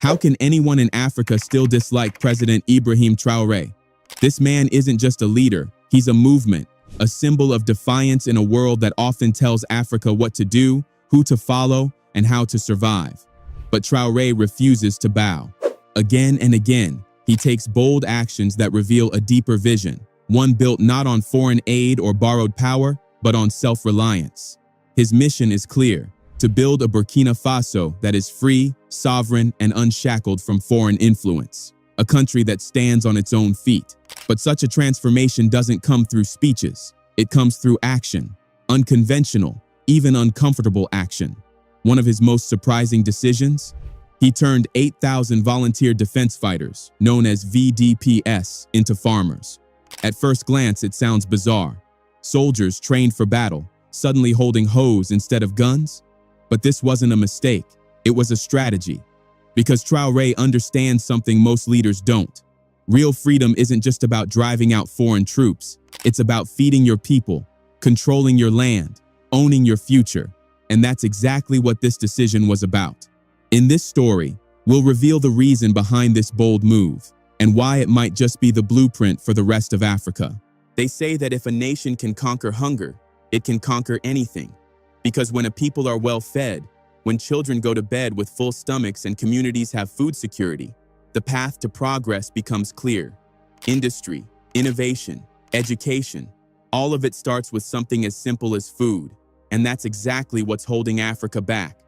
How can anyone in Africa still dislike President Ibrahim Traoré? This man isn't just a leader, he's a movement, a symbol of defiance in a world that often tells Africa what to do, who to follow, and how to survive. But Traoré refuses to bow. Again and again, he takes bold actions that reveal a deeper vision, one built not on foreign aid or borrowed power, but on self-reliance. His mission is clear: to build a Burkina Faso that is free, sovereign, and unshackled from foreign influence, a country that stands on its own feet. But such a transformation doesn't come through speeches. It comes through action, unconventional, even uncomfortable action. One of his most surprising decisions? He turned 8,000 volunteer defense fighters, known as VDPS, into farmers. At first glance, it sounds bizarre. Soldiers trained for battle, suddenly holding hoes instead of guns? But this wasn't a mistake. It was a strategy. Because Traoré understands something most leaders don't. Real freedom isn't just about driving out foreign troops. It's about feeding your people, controlling your land, owning your future. And that's exactly what this decision was about. In this story, we'll reveal the reason behind this bold move and why it might just be the blueprint for the rest of Africa. They say that if a nation can conquer hunger, it can conquer anything. Because when a people are well fed, when children go to bed with full stomachs and communities have food security, the path to progress becomes clear. Industry, innovation, education, all of it starts with something as simple as food. And that's exactly what's holding Africa back.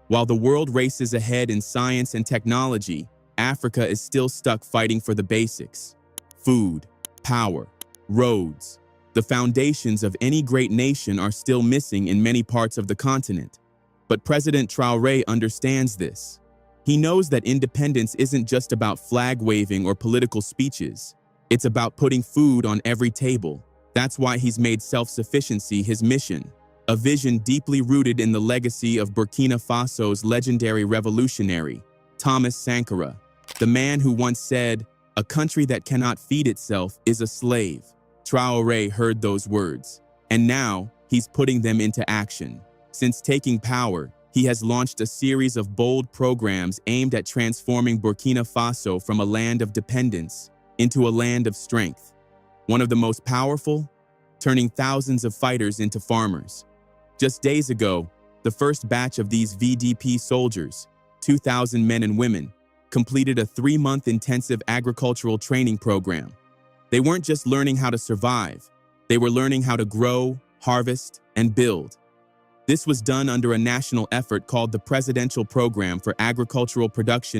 While the world races ahead in science and technology, Africa is still stuck fighting for the basics: food, power, roads. The foundations of any great nation are still missing in many parts of the continent. But President Traoré understands this. He knows that independence isn't just about flag waving or political speeches. It's about putting food on every table. That's why he's made self-sufficiency his mission, a vision deeply rooted in the legacy of Burkina Faso's legendary revolutionary, Thomas Sankara, the man who once said, "A country that cannot feed itself is a slave." Traoré heard those words, and now he's putting them into action. Since taking power, he has launched a series of bold programs aimed at transforming Burkina Faso from a land of dependence into a land of strength. One of the most powerful? Turning thousands of fighters into farmers. Just days ago, the first batch of these VDP soldiers, 2,000 men and women, completed a 3-month intensive agricultural training program. They weren't just learning how to survive, they were learning how to grow, harvest, and build. This was done under a national effort called the Presidential Program for Agricultural Production and